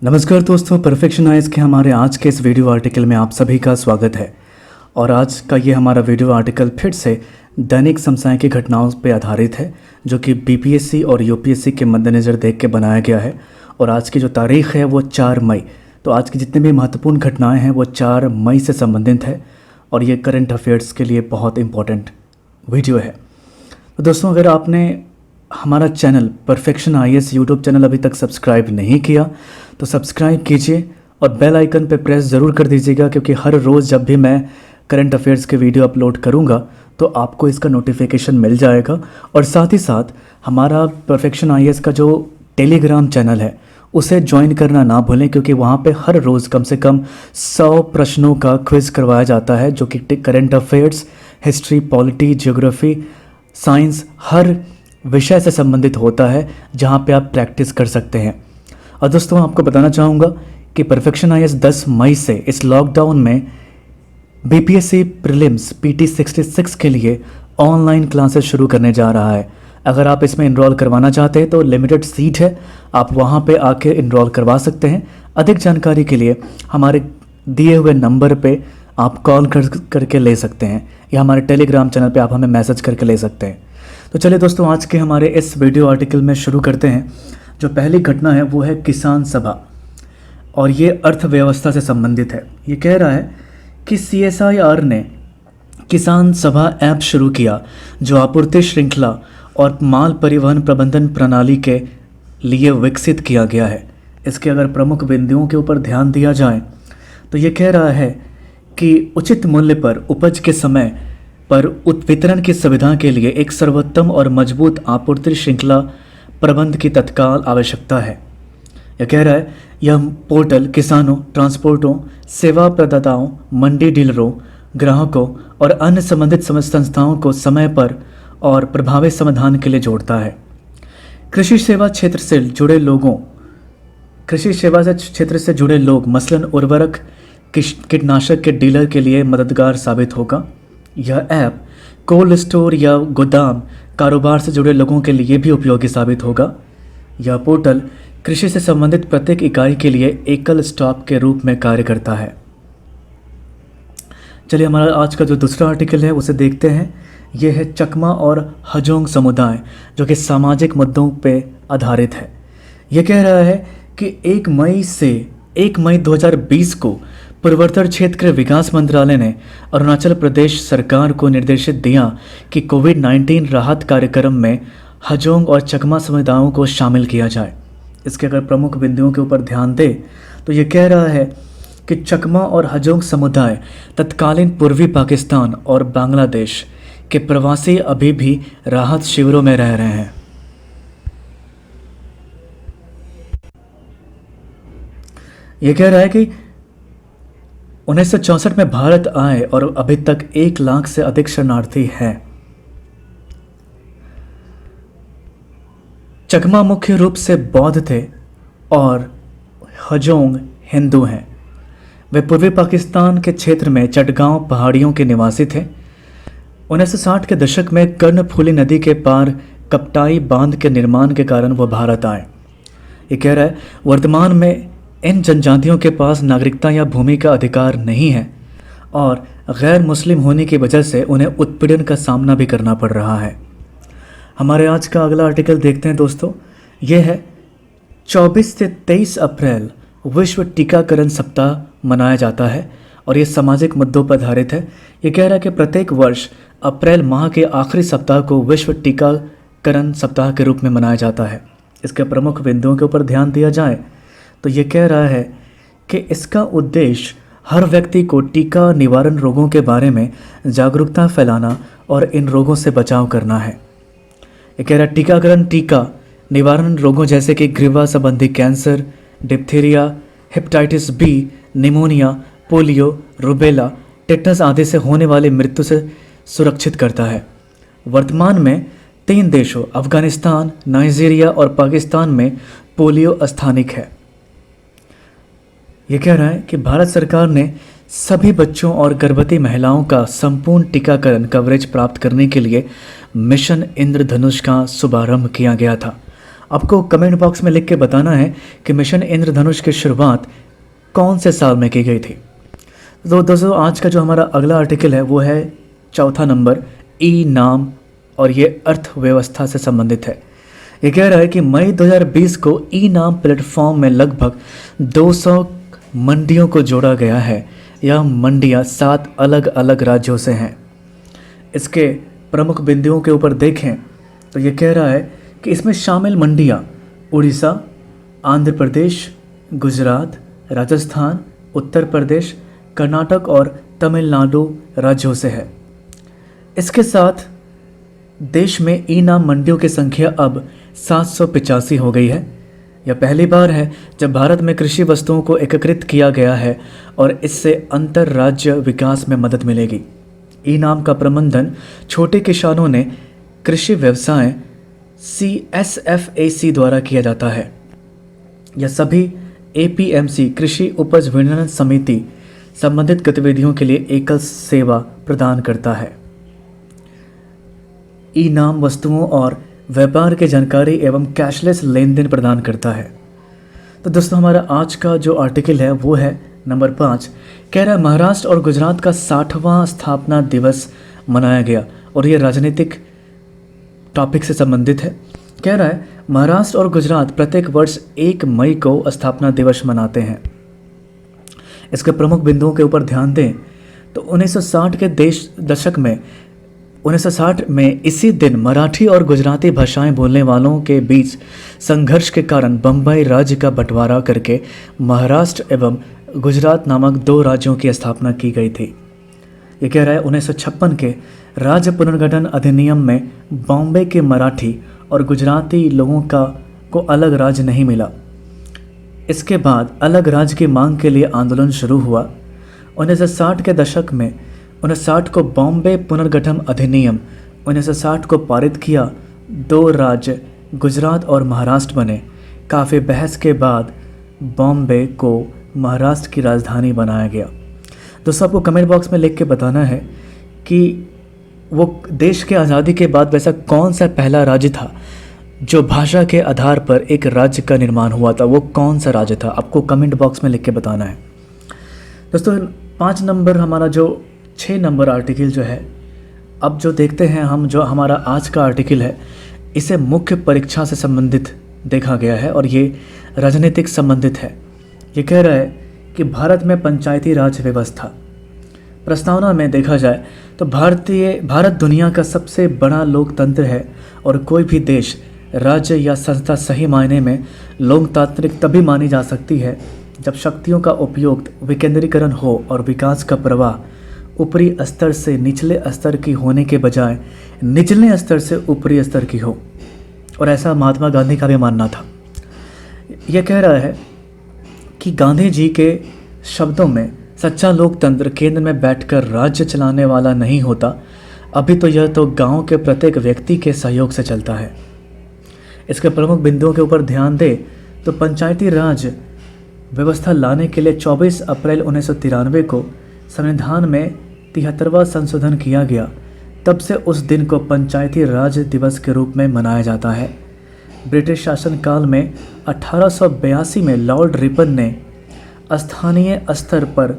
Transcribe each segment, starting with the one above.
नमस्कार दोस्तों, perfection eyes के हमारे आज के इस वीडियो आर्टिकल में आप सभी का स्वागत है। और आज का ये हमारा वीडियो आर्टिकल फिर से दैनिक समसामयिक की घटनाओं पर आधारित है, जो कि बीपीएससी और यूपीएससी के मद्देनज़र देख के बनाया गया है। और आज की जो तारीख़ है वो 4 मई। तो आज की जितनी भी महत्वपूर्ण घटनाएँ हैं वो 4 मई से संबंधित है और ये करंट अफेयर्स के लिए बहुत इम्पोर्टेंट वीडियो है। तो दोस्तों, अगर आपने हमारा channel perfection IAS YouTube channel अभी तक सब्सक्राइब नहीं किया तो सब्सक्राइब कीजिए और बेल आइकन पे प्रेस ज़रूर कर दीजिएगा, क्योंकि हर रोज़ जब भी मैं करंट अफेयर्स के वीडियो अपलोड करूंगा तो आपको इसका नोटिफिकेशन मिल जाएगा। और साथ ही साथ हमारा परफेक्शन आईएएस का जो टेलीग्राम चैनल है उसे ज्वाइन करना ना भूलें, क्योंकि वहाँ पे हर रोज़ कम से कम 100 प्रश्नों का क्विज़ करवाया जाता है, जो कि current affairs, history, polity, geography, science, हर विषय से संबंधित होता है, जहाँ पे आप प्रैक्टिस कर सकते हैं। और दोस्तों, आपको बताना चाहूँगा कि परफेक्शन आईएएस 10 मई से इस लॉकडाउन में बीपीएससी प्रीलिम्स पीटी 66 के लिए ऑनलाइन क्लासेस शुरू करने जा रहा है। अगर आप इसमें इनरोल करवाना चाहते हैं तो लिमिटेड सीट है, आप वहाँ पे आके इनरोल करवा सकते हैं। अधिक जानकारी के लिए हमारे दिए हुए नंबर पे आप कॉल करके ले सकते हैं, या हमारे टेलीग्राम चैनल पे आप हमें मैसेज करके ले सकते हैं। तो चलिए दोस्तों, आज के हमारे इस वीडियो आर्टिकल में शुरू करते हैं। जो पहली घटना है वो है किसान सभा, और ये अर्थव्यवस्था से संबंधित है। ये कह रहा है कि सीएसआईआर ने किसान सभा ऐप शुरू किया, जो आपूर्ति श्रृंखला और माल परिवहन प्रबंधन प्रणाली के लिए विकसित किया गया है। इसके अगर प्रमुख बिंदुओं के ऊपर ध्यान दिया जाए तो ये कह रहा है कि उचित मूल्य पर उपज के समय पर वितरण की सुविधा के लिए एक सर्वोत्तम और मजबूत आपूर्ति श्रृंखला प्रबंध की तत्काल आवश्यकता है। यह कह रहा है यह पोर्टल किसानों, ट्रांसपोर्टों, सेवा प्रदाताओं, मंडी डीलरों, ग्राहकों और अन्य संबंधित संस्थाओं को समय पर और प्रभावी समाधान के लिए जोड़ता है। कृषि सेवा क्षेत्र से जुड़े लोग मसलन उर्वरक, कीटनाशक के डीलर के लिए मददगार साबित होगा। यह ऐप कोल्ड स्टोर या गोदाम कारोबार से जुड़े लोगों के लिए भी उपयोगी साबित होगा। यह पोर्टल कृषि से संबंधित प्रत्येक इकाई के लिए एकल स्टॉप के रूप में कार्य करता है। चलिए, हमारा आज का जो दूसरा आर्टिकल है उसे देखते हैं। यह है चकमा और हजोंग समुदाय, जो कि सामाजिक मुद्दों पे आधारित है। यह कह रहा है कि 1 मई 2020 को पूर्वोत्तर क्षेत्र विकास मंत्रालय ने अरुणाचल प्रदेश सरकार को निर्देशित दिया कि कोविड-19 राहत कार्यक्रम में हजोंग और चकमा समुदायों को शामिल किया जाए। इसके अगर प्रमुख बिंदुओं के ऊपर ध्यान दें तो ये कह रहा है कि चकमा और हजोंग समुदाय तत्कालीन पूर्वी पाकिस्तान और बांग्लादेश के प्रवासी अभी भी राहत शिविरों में रह रहे हैं। ये कह रहा है कि 1964 में भारत आए और अभी तक 1 लाख से अधिक शरणार्थी हैं। चकमा मुख्य रूप से बौद्ध थे और हजोंग हिंदू हैं। वे पूर्वी पाकिस्तान के क्षेत्र में चटगांव पहाड़ियों के निवासी थे। 1960 के दशक में कर्णफूली नदी के पार कपटाई बांध के निर्माण के कारण वह भारत आए। ये कह रहा है वर्तमान में इन जनजातियों के पास नागरिकता या भूमि का अधिकार नहीं है और गैर मुस्लिम होने की वजह से उन्हें उत्पीड़न का सामना भी करना पड़ रहा है। हमारे आज का अगला आर्टिकल देखते हैं दोस्तों। यह है 24 से 23 अप्रैल विश्व टीकाकरण सप्ताह मनाया जाता है और ये सामाजिक मुद्दों पर आधारित है। ये कह रहा है कि प्रत्येक वर्ष अप्रैल माह के आखिरी सप्ताह को विश्व टीकाकरण सप्ताह के रूप में मनाया जाता है। इसके प्रमुख बिंदुओं के ऊपर ध्यान दिया जाए तो ये कह रहा है कि इसका उद्देश्य हर व्यक्ति को टीका निवारण रोगों के बारे में जागरूकता फैलाना और इन रोगों से बचाव करना है। ये कह रहा है टीकाकरण टीका निवारण रोगों जैसे कि ग्रीवा संबंधी cancer, diphtheria, hepatitis B, pneumonia, polio, rubella, tetanus आदि से होने वाली मृत्यु से सुरक्षित करता है। वर्तमान में 3 देशों अफगानिस्तान, नाइजीरिया और पाकिस्तान में पोलियो स्थानिक है। ये कह रहा है कि भारत सरकार ने सभी बच्चों और गर्भवती महिलाओं का संपूर्ण टीकाकरण कवरेज प्राप्त करने के लिए मिशन इंद्रधनुष का शुभारंभ किया गया था। आपको कमेंट बॉक्स में लिख के बताना है कि मिशन इंद्रधनुष की शुरुआत कौन से साल में की गई थी। तो दोस्तों आज का जो हमारा अगला आर्टिकल है वो है चौथा नंबर, ई नाम, और ये अर्थव्यवस्था से संबंधित है। ये कह रहा है कि मई 2020 को ई नाम प्लेटफॉर्म में लगभग 200 मंडियों को जोड़ा गया है। यह मंडियाँ 7 अलग अलग राज्यों से हैं। इसके प्रमुख बिंदुओं के ऊपर देखें तो ये कह रहा है कि इसमें शामिल मंडियाँ उड़ीसा, आंध्र प्रदेश, गुजरात, राजस्थान, उत्तर प्रदेश, कर्नाटक और तमिलनाडु राज्यों से है। इसके साथ देश में ई नाम मंडियों की संख्या अब 785 हो गई है। यह पहली बार है जब भारत में कृषि वस्तुओं को एकीकृत किया गया है और इससे अंतर राज्य विकास में मदद मिलेगी। ई नाम का प्रबंधन छोटे किसानों ने कृषि व्यवसाय CSFAC द्वारा किया जाता है। यह सभी APMC कृषि उपज विपणन समिति संबंधित गतिविधियों के लिए एकल सेवा प्रदान करता है। ई नाम वस्तुओं और व्यापार की जानकारी एवं कैशलेस लेन देन प्रदान करता है। तो दोस्तों हमारा आज का जो आर्टिकल है वो है नंबर 5। कह रहा है महाराष्ट्र और गुजरात का 60वां स्थापना दिवस मनाया गया, और ये राजनीतिक टॉपिक से संबंधित है। कह रहा है महाराष्ट्र और गुजरात प्रत्येक वर्ष 1 मई को स्थापना दिवस मनाते हैं। इसके प्रमुख बिंदुओं के ऊपर ध्यान दें तो 1960 के दशक में 1960 में इसी दिन मराठी और गुजराती भाषाएं बोलने वालों के बीच संघर्ष के कारण बम्बई राज्य का बंटवारा करके महाराष्ट्र एवं गुजरात नामक 2 राज्यों की स्थापना की गई थी। ये कह रहा है 1956 के राज्य पुनर्गठन अधिनियम में बॉम्बे के मराठी और गुजराती लोगों को अलग राज्य नहीं मिला। इसके बाद अलग राज्य की मांग के लिए आंदोलन शुरू हुआ। 1960 के दशक में 1960 को बॉम्बे पुनर्गठन अधिनियम 1960 को पारित किया। 2 राज्य गुजरात और महाराष्ट्र बने। काफ़ी बहस के बाद बॉम्बे को महाराष्ट्र की राजधानी बनाया गया। दोस्तों आपको कमेंट बॉक्स में लिख के बताना है कि वो देश के आज़ादी के बाद वैसा कौन सा पहला राज्य था जो भाषा के आधार पर एक राज्य का निर्माण हुआ था। वो कौन सा राज्य था आपको कमेंट बॉक्स में लिख के बताना है। दोस्तों 5 नंबर हमारा जो 6 नंबर आर्टिकल जो है, अब जो देखते हैं हम, जो हमारा आज का आर्टिकल है इसे मुख्य परीक्षा से संबंधित देखा गया है और ये राजनीतिक संबंधित है। ये कह रहा है कि भारत में पंचायती राज व्यवस्था। प्रस्तावना में देखा जाए तो भारत दुनिया का सबसे बड़ा लोकतंत्र है और कोई भी देश, राज्य या संस्था सही मायने में लोकतांत्रिक तभी मानी जा सकती है जब शक्तियों का उपयोग विकेंद्रीकरण हो और विकास का प्रवाह ऊपरी स्तर से निचले स्तर की होने के बजाय निचले स्तर से ऊपरी स्तर की हो। और ऐसा महात्मा गांधी का भी मानना था। यह कह रहा है कि गांधी जी के शब्दों में सच्चा लोकतंत्र केंद्र में बैठकर राज्य चलाने वाला नहीं होता। अभी तो यह तो गांव के प्रत्येक व्यक्ति के सहयोग से चलता है। इसके प्रमुख बिंदुओं के ऊपर ध्यान दे तो पंचायती राज व्यवस्था लाने के लिए 24 अप्रैल 1993 को संविधान में 73वां संशोधन किया गया। तब से उस दिन को पंचायती राज दिवस के रूप में मनाया जाता है। ब्रिटिश शासनकाल में 1882 में लॉर्ड रिपन ने स्थानीय स्तर पर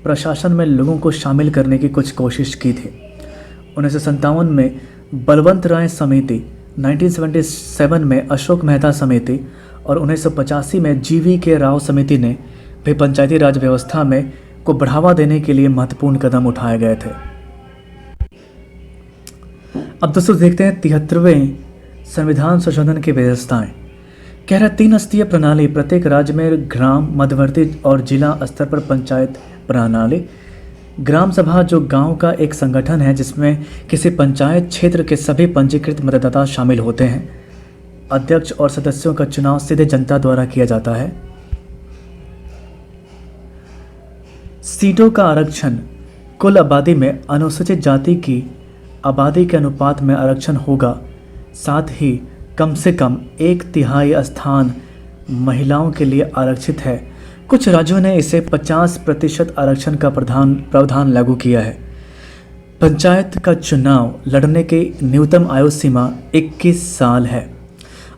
प्रशासन में लोगों को शामिल करने की कुछ कोशिश की थी। 1957 में बलवंत राय समिति, 1977 में अशोक मेहता समिति और 1985 में GV राव समिति ने भी पंचायती राज व्यवस्था में को बढ़ावा देने के लिए महत्वपूर्ण कदम उठाए गए थे। अब दोस्तों देखते हैं 73वें संविधान संशोधन की व्यवस्थाएं। कह रहा 3 स्तरीय प्रणाली, प्रत्येक राज्य में ग्राम, मध्यवर्ती और जिला स्तर पर पंचायत प्रणाली। ग्राम सभा जो गांव का एक संगठन है जिसमें किसी पंचायत क्षेत्र के सभी पंजीकृत मतदाता शामिल होते हैं। अध्यक्ष और सदस्यों का चुनाव सीधे जनता द्वारा किया जाता है। सीटों का आरक्षण, कुल आबादी में अनुसूचित जाति की आबादी के अनुपात में आरक्षण होगा। साथ ही कम से कम 1/3 स्थान महिलाओं के लिए आरक्षित है। कुछ राज्यों ने इसे 50% आरक्षण का प्रावधान लागू किया है। पंचायत का चुनाव लड़ने की न्यूनतम आयु सीमा 21 साल है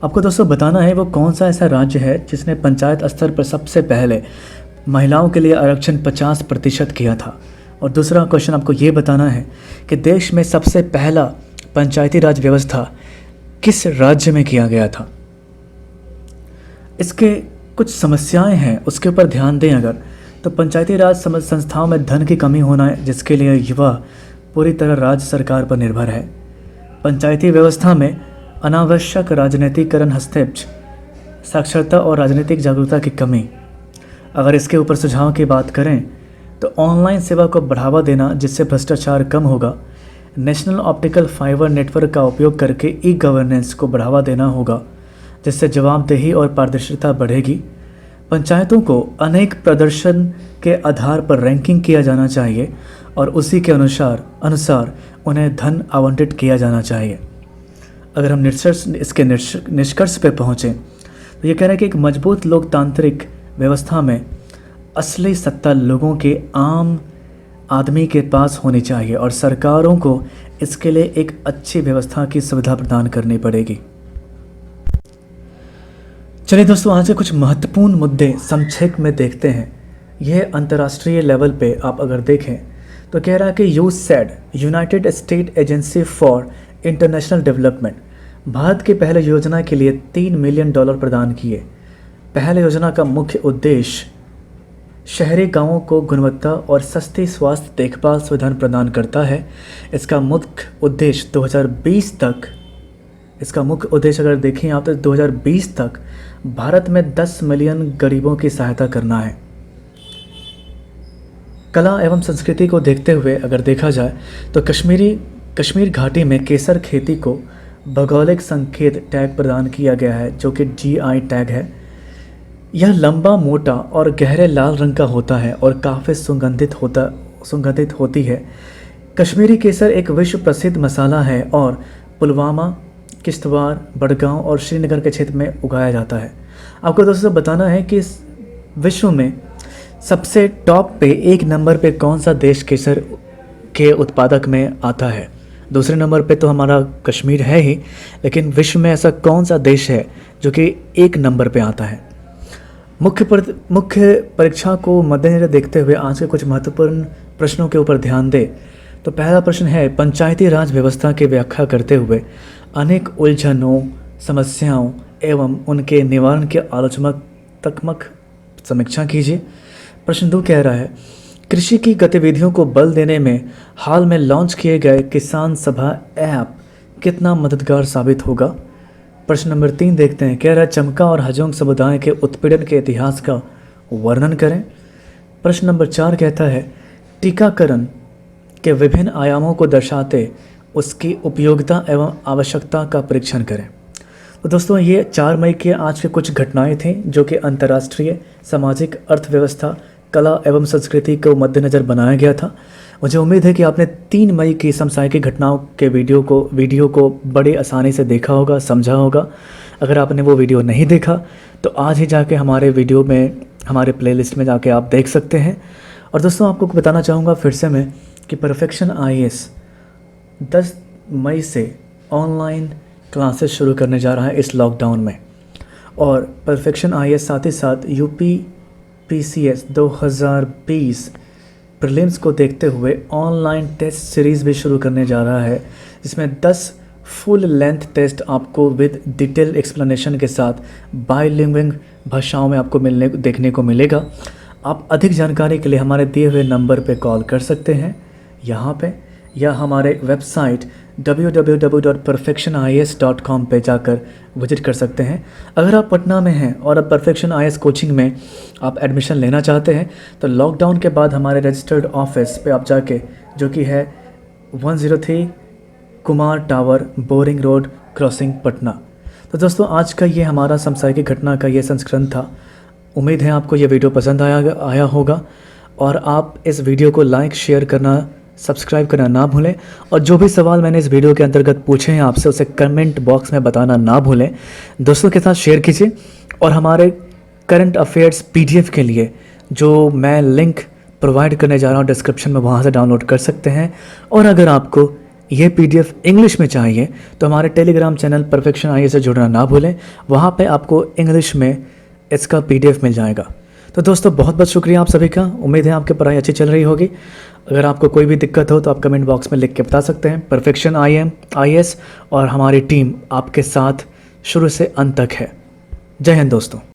आपको दोस्तों बताना है वो कौन सा ऐसा राज्य है जिसने पंचायत स्तर पर सबसे पहले महिलाओं के लिए आरक्षण 50% किया था। और दूसरा क्वेश्चन आपको ये बताना है कि देश में सबसे पहला पंचायती राज व्यवस्था किस राज्य में किया गया था। इसके कुछ समस्याएं हैं, उसके ऊपर ध्यान दें अगर, तो पंचायती राज संस्थाओं में धन की कमी होना है, जिसके लिए युवा पूरी तरह राज्य सरकार पर निर्भर है। पंचायती व्यवस्था में अनावश्यक राजनीतिकरण, हस्तक्षेप, साक्षरता और राजनीतिक जागरूकता की कमी। अगर इसके ऊपर सुझाव की बात करें तो ऑनलाइन सेवा को बढ़ावा देना जिससे भ्रष्टाचार कम होगा। नेशनल ऑप्टिकल फाइबर नेटवर्क का उपयोग करके ई गवर्नेंस को बढ़ावा देना होगा जिससे जवाबदेही और पारदर्शिता बढ़ेगी। पंचायतों को अनेक प्रदर्शन के आधार पर रैंकिंग किया जाना चाहिए और उसी के अनुसार उन्हें धन आवंटित किया जाना चाहिए। अगर हम इसके निष्कर्ष पर पहुँचें तो ये कह रहे हैं कि एक मजबूत लोकतांत्रिक व्यवस्था में असली सत्ता लोगों के, आम आदमी के पास होनी चाहिए और सरकारों को इसके लिए एक अच्छी व्यवस्था की सुविधा प्रदान करनी पड़ेगी। चलिए दोस्तों, आज के कुछ महत्वपूर्ण मुद्दे संक्षेप में देखते हैं। यह अंतर्राष्ट्रीय लेवल पे आप अगर देखें तो कह रहा है कि USAID, United State Agency for International Development, Bharat की पहले योजना के लिए $3 मिलियन प्रदान किए। पहले योजना का मुख्य उद्देश्य शहरी गांवों को गुणवत्ता और सस्ती स्वास्थ्य देखभाल सुविधाएं प्रदान करता है। इसका मुख्य उद्देश्य 2020 तक, इसका मुख्य उद्देश्य अगर देखें आप तो 2020 तक भारत में 10 मिलियन गरीबों की सहायता करना है। कला एवं संस्कृति को देखते हुए अगर देखा जाए तो कश्मीर घाटी में केसर खेती को भौगोलिक संकेत टैग प्रदान किया गया है जो कि GI टैग है। यह लंबा, मोटा और गहरे लाल रंग का होता है और काफ़ी सुगंधित होती है। कश्मीरी केसर एक विश्व प्रसिद्ध मसाला है और पुलवामा, किश्तवाड़, बड़गांव और श्रीनगर के क्षेत्र में उगाया जाता है। आपको दोस्तों बताना है कि विश्व में सबसे टॉप पे 1 नंबर पे कौन सा देश केसर के उत्पादक में आता है। दूसरे नंबर पे तो हमारा कश्मीर है ही, लेकिन विश्व में ऐसा कौन सा देश है जो कि 1 नंबर पे आता है। मुख्य परीक्षा को मद्देनजर देखते हुए आज के कुछ महत्वपूर्ण प्रश्नों के ऊपर ध्यान दें। तो पहला प्रश्न है, पंचायती राज व्यवस्था की व्याख्या करते हुए अनेक उलझनों, समस्याओं एवं उनके निवारण की आलोचनात्मक समीक्षा कीजिए। प्रश्न 2 कह रहा है, कृषि की गतिविधियों को बल देने में हाल में लॉन्च किए गए किसान सभा ऐप कितना मददगार साबित होगा। प्रश्न नंबर 3 देखते हैं, कह रहा है, चमका और हजोंग समुदाय के उत्पीड़न के इतिहास का वर्णन करें। प्रश्न नंबर 4 कहता है, टीकाकरण के विभिन्न आयामों को दर्शाते उसकी उपयोगिता एवं आवश्यकता का परीक्षण करें। तो दोस्तों, ये 4 मई के आज के कुछ घटनाएं थीं जो कि अंतर्राष्ट्रीय सामाजिक अर्थव्यवस्था, कला एवं संस्कृति को मद्देनज़र बनाया गया था। मुझे उम्मीद है कि आपने 3 मई की समसामयिक घटनाओं के वीडियो को बड़ी आसानी से देखा होगा, समझा होगा। अगर आपने वो वीडियो नहीं देखा तो आज ही जाके हमारे वीडियो में, हमारे प्लेलिस्ट में जाके आप देख सकते हैं। और दोस्तों, आपको बताना चाहूँगा फिर से मैं कि परफेक्शन IAS 10 मई से ऑनलाइन क्लासेस शुरू करने जा रहा है इस लॉकडाउन में। और परफेक्शन IAS साथ ही साथ UPPCS 2020 प्रीलिम्स को देखते हुए ऑनलाइन टेस्ट सीरीज़ भी शुरू करने जा रहा है, जिसमें 10 फुल लेंथ टेस्ट आपको विद डिटेल एक्सप्लेनेशन के साथ बाइलिंगुअल भाषाओं में आपको देखने को मिलेगा। आप अधिक जानकारी के लिए हमारे दिए हुए नंबर पे कॉल कर सकते हैं यहाँ पे, या हमारे वेबसाइट www.perfectionias.com पे जाकर विजिट कर सकते हैं। अगर आप पटना में हैं और अब परफेक्शन IAS कोचिंग में आप एडमिशन लेना चाहते हैं तो लॉकडाउन के बाद हमारे रजिस्टर्ड ऑफिस पे आप जाके, जो कि है 103 Kumar tower, boring road, crossing, Patna. तो दोस्तों, आज का ये हमारा समसामयिक घटना का ये संस्करण था। उम्मीद है आपको ये वीडियो पसंद आया होगा और आप इस वीडियो को लाइक, शेयर करना, सब्सक्राइब करना ना भूलें। और जो भी सवाल मैंने इस वीडियो के अंतर्गत पूछे हैं आपसे, उसे कमेंट बॉक्स में बताना ना भूलें। दोस्तों के साथ शेयर कीजिए और हमारे करंट अफेयर्स PDF के लिए जो मैं लिंक प्रोवाइड करने जा रहा हूँ डिस्क्रिप्शन में, वहाँ से डाउनलोड कर सकते हैं। और अगर आपको ये PDF इंग्लिश में चाहिए तो हमारे टेलीग्राम चैनल परफेक्शन IAS से जुड़ना ना भूलें। वहाँ पे आपको इंग्लिश में इसका PDF मिल जाएगा। तो दोस्तों बहुत बहुत शुक्रिया आप सभी का। उम्मीद है आपकी पढ़ाई अच्छी चल रही होगी। अगर आपको कोई भी दिक्कत हो तो आप कमेंट बॉक्स में लिख के बता सकते हैं। परफेक्शन IAS और हमारी टीम आपके साथ शुरू से अंत तक है। जय हिंद दोस्तों।